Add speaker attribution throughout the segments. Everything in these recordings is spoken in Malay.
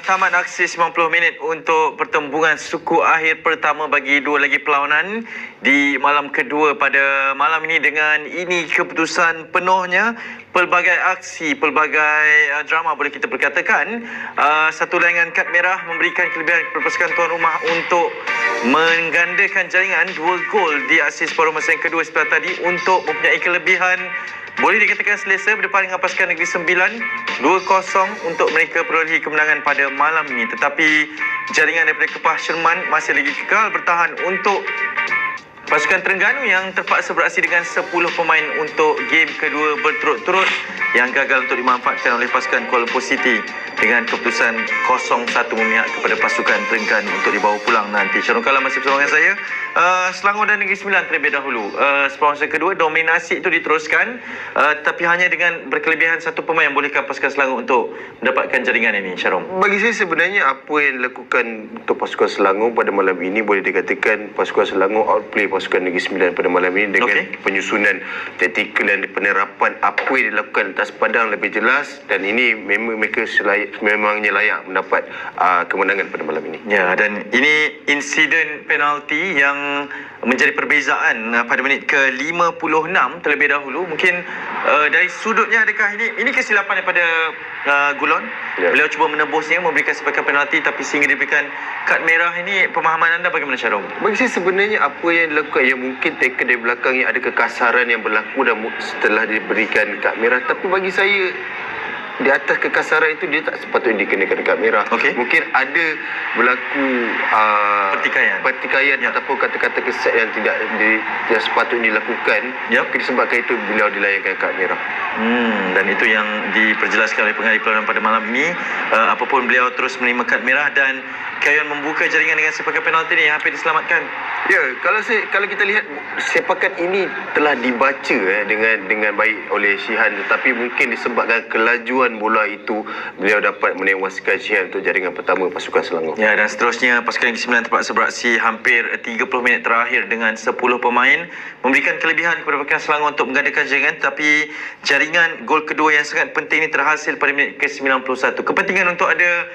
Speaker 1: tamat aksi 90 minit untuk pertembungan suku akhir pertama bagi dua lagi perlawanan di malam kedua pada malam ini. Dengan ini keputusan penuhnya, pelbagai aksi, pelbagai drama boleh kita perkatakan. Satu layangan kad merah memberikan kelebihan kepada pasukan tuan rumah untuk menggandakan jaringan 2 gol di aksi separuh masa yang kedua setelah tadi untuk mempunyai kelebihan boleh dikatakan selesa berdepan dengan pasukan Negeri Sembilan 2-0 untuk mereka perolehi kemenangan pada malam ini. Tetapi jaringan daripada Kepah Sherman masih lagi kekal bertahan untuk pasukan Terengganu yang terpaksa beraksi dengan 10 pemain untuk game kedua berturut-turut yang gagal untuk dimanfaatkan oleh pasukan Kuala Lumpur City dengan keputusan 0-1 memihak kepada pasukan Terengganu untuk dibawa pulang nanti. Syarul Kalam masih bersama dengan saya. Selangor dan Negeri Sembilan terlebih dahulu. Separuh masa kedua dominasi itu diteruskan, tapi hanya dengan berkelebihan satu pemain yang bolehkah pasukan Selangor untuk mendapatkan jaringan ini, Syarul?
Speaker 2: Bagi saya sebenarnya apa yang dilakukan untuk pasukan Selangor pada malam ini boleh dikatakan pasukan Selangor outplay pasukan Negeri Sembilan pada malam ini dengan penyusunan taktikal dan penerapan apa yang dilakukan atas padang lebih jelas, dan ini memang mereka memangnya layak mendapat kemenangan pada malam ini.
Speaker 1: Ya, dan ini insiden penalti yang menjadi perbezaan pada minit ke-56 terlebih dahulu. Mungkin dari sudutnya adakah ini kesilapan daripada Gulon? Ya. Beliau cuba menembusnya, memberikan sepakan penalti, tapi sehingga diberikan kad merah. Ini pemahaman anda bagaimana, Syarul?
Speaker 2: Bagi saya sebenarnya apa yang dilakukan, yang mungkin tackle dari belakang yang ada kekasaran yang berlaku dan setelah diberikan kad merah, tapi bagi saya di atas kekasaran itu dia tak sepatutnya dikenakan kad merah. Mungkin ada berlaku pertikaian ataupun kata-kata kesat yang tidak sepatutnya dilakukan. Disebabkan itu beliau dilayangkan kad merah.
Speaker 1: Dan itu yang diperjelaskan oleh pengarah perlawanan pada malam ini. Apapun beliau terus menerima kad merah dan Kayon membuka jaringan dengan sepakan penalti ini yang hampir diselamatkan.
Speaker 2: Ya, kalau kita lihat sepakan ini telah dibaca dengan baik oleh Shihan, tetapi mungkin disebabkan kelajuan bola itu beliau dapat menewaskan Shihan untuk jaringan pertama pasukan Selangor.
Speaker 1: Ya, dan seterusnya pasukan Negeri Sembilan terpaksa beraksi hampir 30 minit terakhir dengan 10 pemain memberikan kelebihan kepada pasukan Selangor untuk menggandakan jaringan, tapi jaringan gol kedua yang sangat penting ini terhasil pada minit ke-91. Kepentingan untuk ada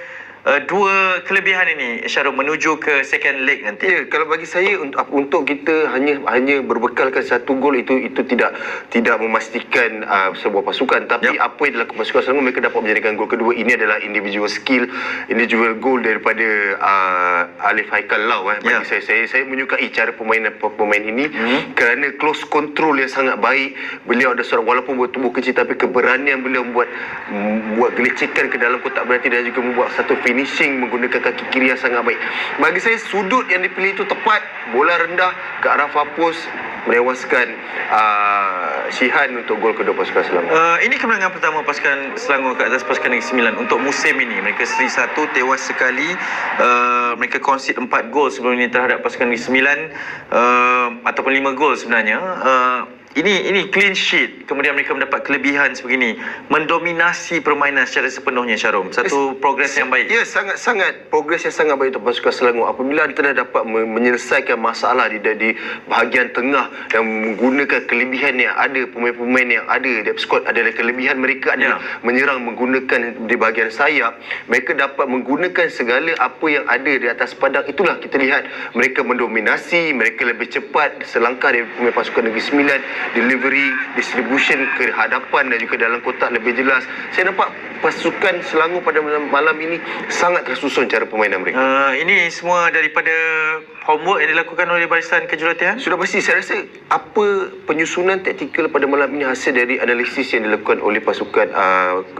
Speaker 1: dua kelebihan ini, Syarul, menuju ke second leg nanti.
Speaker 2: Ya, kalau bagi saya untuk kita hanya berbekalkan satu gol itu tidak memastikan sebuah pasukan, tapi apa yang dilakukan pasukan Selangor, mereka dapat menjadikan gol kedua ini adalah individual skill, individual goal daripada Alif Haikal Lau. Bagi saya menyukai cara permainan pemain ini kerana close control yang sangat baik. Beliau ada seorang, walaupun bertubuh kecil, tapi keberanian beliau buat gelecekan ke dalam kotak penalti dan juga membuat satu finishing menggunakan kaki kiri yang sangat baik. Bagi saya sudut yang dipilih itu tepat, bola rendah ke arah Fapus menewaskan Shihan untuk gol kedua pasukan Selangor.
Speaker 1: Ini kemenangan pertama pasukan Selangor ke atas pasukan Negeri Sembilan untuk musim ini. Mereka seri 1, tewas sekali. Mereka concede 4 gol sebelum ini terhadap pasukan Negeri Sembilan, ataupun 5 gol sebenarnya. Ini clean sheet, kemudian mereka mendapat kelebihan sebegini, mendominasi permainan secara sepenuhnya, Syarul. Satu progres yang baik.
Speaker 2: Ya, sangat progres yang sangat baik untuk pasukan Selangor apabila anda telah dapat menyelesaikan masalah di bahagian tengah dan menggunakan kelebihan yang ada, pemain-pemain yang ada, depth squad adalah kelebihan mereka adalah menyerang menggunakan di bahagian sayap. Mereka dapat menggunakan segala apa yang ada di atas padang. Itulah kita lihat mereka mendominasi, mereka lebih cepat selangkah dari pemain pasukan Negeri Sembilan. Delivery, distribution ke hadapan dan juga dalam kotak lebih jelas. Saya nampak pasukan Selangor pada malam ini sangat tersusun cara permainan mereka.
Speaker 1: Ini semua daripada homework yang dilakukan oleh barisan kejuruteraan?
Speaker 2: Sudah pasti. Saya rasa apa penyusunan taktikal pada malam ini hasil dari analisis yang dilakukan oleh pasukan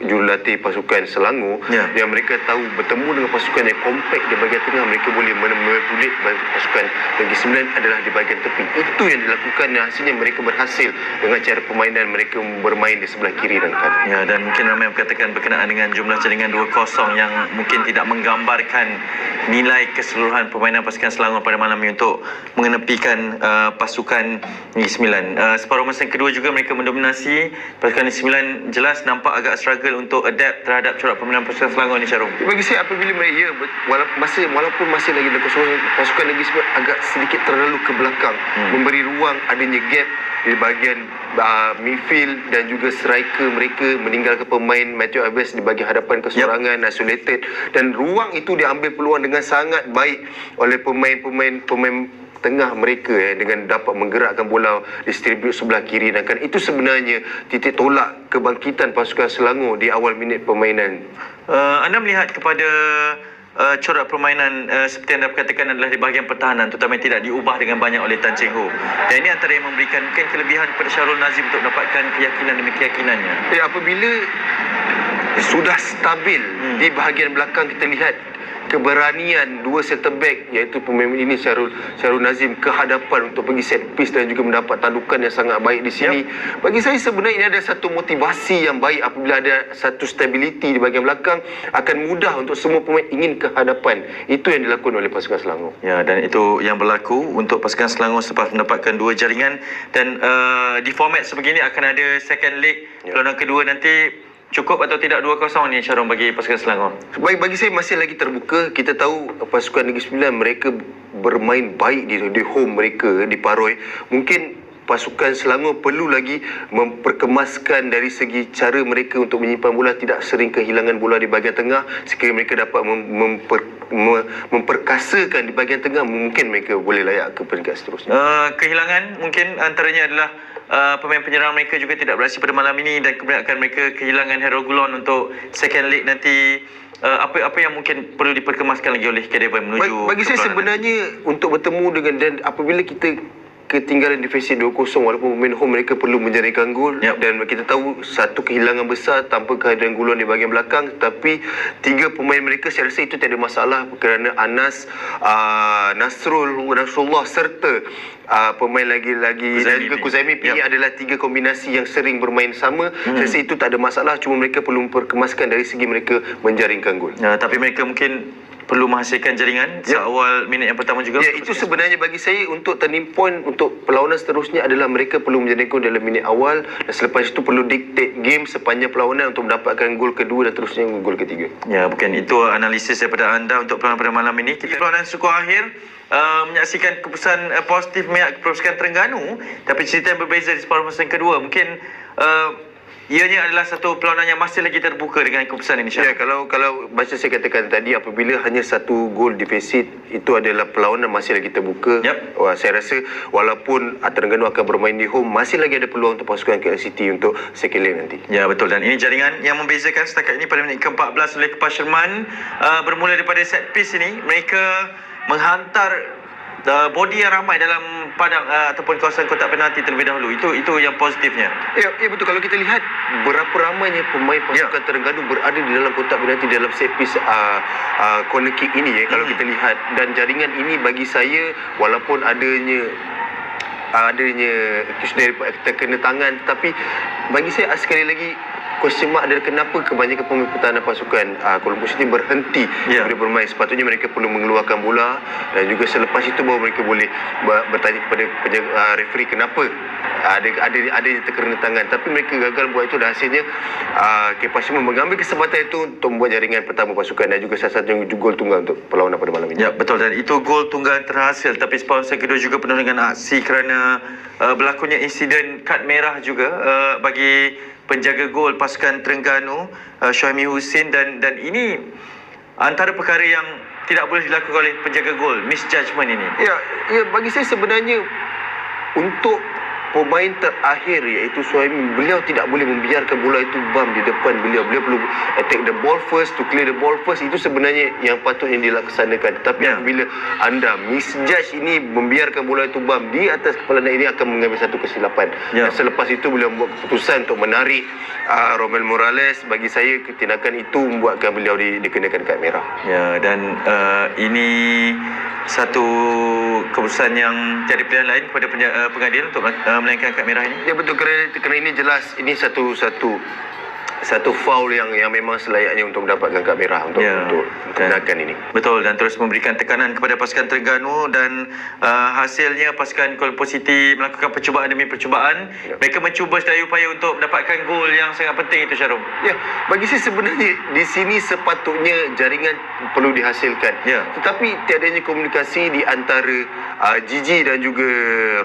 Speaker 2: jurulatih pasukan Selangor, yang mereka tahu bertemu dengan pasukan yang kompak di bahagian tengah, mereka boleh menulit pasukan Negeri Sembilan adalah di bahagian tepi. Itu yang dilakukan dan hasilnya mereka berhasil dengan cara permainan mereka bermain di sebelah kiri dan kanan.
Speaker 1: Ya, dan mungkin ramai berkatakan berkenaan dengan jumlah jaringan 2-0 yang mungkin tidak menggambarkan nilai keseluruhan permainan pasukan Selangor pada malam ini untuk mengenepikan pasukan Negeri Sembilan. Separuh masa yang kedua juga mereka mendominasi. Pasukan Negeri Sembilan jelas nampak agak struggle untuk adapt terhadap corak permainan pasukan Selangor ni, Syarul.
Speaker 2: Bagi saya apabila mereka walaupun masih lagi dalam kosong, pasukan Negeri Sembilan agak sedikit terlalu ke belakang, memberi ruang adanya gap di bahagian midfield dan juga striker mereka meninggalkan pemain Matthew Alves di bahagian hadapan keseorangan, isolated, dan ruang itu diambil peluang dengan sangat baik oleh pemain tengah mereka dengan dapat menggerakkan bola distribute sebelah kiri, dan kan itu sebenarnya titik tolak kebangkitan pasukan Selangor di awal minit permainan.
Speaker 1: Anda melihat kepada corak permainan seperti yang anda katakan adalah di bahagian pertahanan, terutama yang tidak diubah dengan banyak oleh Tan Cheng Ho, dan ini antara yang memberikan mungkin kelebihan kepada Syahrul Nazim untuk mendapatkan keyakinan demi keyakinannya.
Speaker 2: Apabila sudah stabil di bahagian belakang, kita lihat keberanian dua center back iaitu pemain ini Syahrul Nazim ke hadapan untuk pergi set piece dan juga mendapat tandukan yang sangat baik di sini. Bagi saya sebenarnya ini ada satu motivasi yang baik. Apabila ada satu stability di bahagian belakang, akan mudah untuk semua pemain ingin ke hadapan. Itu yang dilakukan oleh pasukan Selangor.
Speaker 1: Ya, dan itu yang berlaku untuk pasukan Selangor selepas mendapatkan 2 jaringan, dan di format sebegini akan ada second leg perlawanan kedua nanti. Cukup atau tidak 2-0 ni Syarul bagi pasukan Selangor?
Speaker 2: Bagi saya masih lagi terbuka. Kita tahu pasukan Negeri Sembilan mereka bermain baik di home mereka di Paroi. Mungkin pasukan Selangor perlu lagi memperkemaskan dari segi cara mereka untuk menyimpan bola, tidak sering kehilangan bola di bahagian tengah. Sekiranya mereka dapat memperkasakan di bahagian tengah, mungkin mereka boleh layak ke peringkat seterusnya.
Speaker 1: Kehilangan mungkin antaranya adalah pemain penyerang mereka juga tidak beraksi pada malam ini, dan kemudian akan mereka kehilangan Hairul Gulon untuk second leg nanti. Apa yang mungkin perlu diperkemaskan lagi oleh KDB menuju
Speaker 2: bagi saya sebenarnya nanti, untuk bertemu dengan, dan apabila kita ketinggalan defisit 2-0 walaupun pemain home mereka perlu menjaringkan gol, dan kita tahu satu kehilangan besar tanpa kehadiran Gulon di bahagian belakang, tapi 3 pemain mereka saya rasa itu tiada masalah kerana Anas, Nasrullah serta pemain lagi-lagi dan juga Kuzaimi ini adalah 3 kombinasi yang sering bermain sama. Saya rasa itu tak ada masalah, cuma mereka perlu memperkemaskan dari segi mereka menjaringkan gol.
Speaker 1: Tapi mereka mungkin perlu menghasilkan jaringan seawal minit yang pertama juga.
Speaker 2: Itu sebenarnya bagi saya untuk turning point untuk perlawanan seterusnya adalah mereka perlu menjaringkan gol dalam minit awal, dan selepas itu perlu dictate game sepanjang perlawanan untuk mendapatkan gol kedua dan terusnya gol ketiga.
Speaker 1: Ya, bukan itu analisis daripada anda untuk perlawanan pada malam ini. Kita perlawanan skor akhir menyaksikan keputusan positif pihak pasukan Terengganu, tapi cerita yang berbeza di separuh masa yang kedua. Mungkin ianya adalah satu perlawanan yang masih lagi terbuka dengan keputusan ini.
Speaker 2: Ya, kalau macam saya katakan tadi, apabila hanya 1 gol defisit, itu adalah perlawanan masih lagi terbuka. Saya rasa walaupun Terengganu akan bermain di home, masih lagi ada peluang untuk pasukan KL City untuk second leg nanti.
Speaker 1: Ya, betul, dan ini jaringan yang membezakan setakat ini pada minit ke-14 oleh Kepas Sherman. Bermula daripada set piece ini, mereka menghantar body yang ramai dalam padang ataupun kawasan kotak penalti terlebih dahulu. Itu yang positifnya.
Speaker 2: Ya, betul. Kalau kita lihat berapa ramainya pemain pasukan Terengganu berada di dalam kotak penalti dalam set piece corner kick ini, kalau kita lihat, dan jaringan ini bagi saya walaupun adanya terkena tangan, tetapi bagi saya sekali lagi question mark adalah kenapa kebanyakan pemain pertahanan pasukan Kuala Lumpur City berhenti daripada bermain. Sepatutnya mereka perlu mengeluarkan bola, dan juga selepas itu baru mereka boleh bertanya kepada referee kenapa ada yang terkena tangan. Tapi mereka gagal buat itu, dan hasilnya Kepas mengambil kesempatan itu untuk membuat jaringan pertama pasukan, dan juga salah satu gol tunggal untuk perlawanan pada malam ini.
Speaker 1: Ya, betul, dan itu gol tunggal terhasil, tapi separuh masa kedua juga penuh dengan aksi kerana berlakunya insiden kad merah juga bagi penjaga gol pasukan Terengganu, Syahmi Husin, dan ini antara perkara yang tidak boleh dilakukan oleh penjaga gol, misjudgment ini.
Speaker 2: Ya, bagi saya sebenarnya untuk pemain terakhir iaitu Suhaimi, beliau tidak boleh membiarkan bola itu bam di depan beliau. Beliau perlu attack the ball first, to clear the ball first. Itu sebenarnya yang patutnya dilaksanakan. Tapi apabila anda misjudge ini, membiarkan bola itu bam di atas kepala anda, ini akan mengambil satu kesilapan. Dan selepas itu beliau membuat keputusan untuk menarik Romel Morales. Bagi saya tindakan itu membuatkan beliau dikenakan kad merah.
Speaker 1: Ya, dan ini satu keputusan yang jadi pilihan lain kepada pengadilan untuk melainkan kad merah ini.
Speaker 2: Ya, betul, kerana ini jelas ini satu satu foul yang memang selayaknya untuk mendapatkan kad merah untuk tindakan ini.
Speaker 1: Betul, dan terus memberikan tekanan kepada pasukan Terengganu dan hasilnya pasukan Kuala Lumpur City melakukan percubaan demi percubaan. Mereka mencuba sedaya upaya untuk mendapatkan gol yang sangat penting itu, Syarum.
Speaker 2: Ya, bagi saya sebenarnya di sini sepatutnya jaringan perlu dihasilkan. Tetapi tiadanya komunikasi di antara Gigi dan juga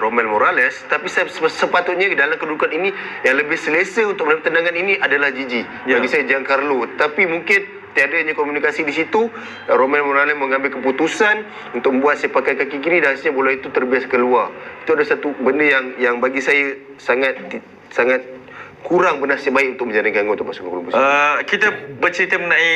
Speaker 2: Romel Morales. Tapi sepatutnya dalam kedudukan ini yang lebih selesa untuk mendapat tendangan ini adalah Gigi. Bagi saya Giancarlo. Tapi mungkin tiadanya komunikasi di situ. Romel Morales mengambil keputusan untuk membuat sepakan kaki kiri dan hasilnya bola itu terbias keluar. Itu ada satu benda yang bagi saya sangat kurang bernasib baik untuk menjaringkan gol untuk pasukan Kuala Lumpur.
Speaker 1: Kita bercerita mengenai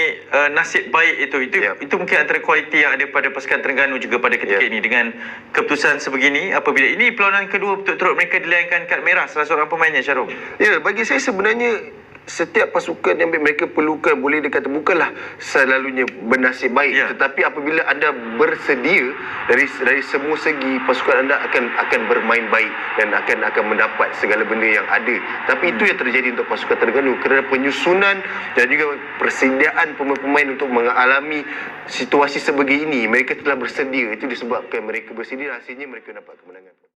Speaker 1: nasib baik itu mungkin antara kualiti yang ada pada pasukan Terengganu juga pada ketika ini dengan keputusan sebegini apabila ini perlawanan kedua berturut-turut mereka dilayangkan kad merah salah seorang pemainnya, Syarum.
Speaker 2: Ya, bagi saya sebenarnya setiap pasukan yang mereka perlukan boleh dikata bukanlah selalunya bernasib baik, tetapi apabila anda bersedia dari semua segi, pasukan anda akan bermain baik dan akan mendapat segala benda yang ada. Tapi itu yang terjadi untuk pasukan Terengganu kerana penyusunan dan juga persediaan pemain-pemain untuk mengalami situasi sebegini. Mereka telah bersedia, itu disebabkan mereka bersedia, hasilnya mereka dapat kemenangan.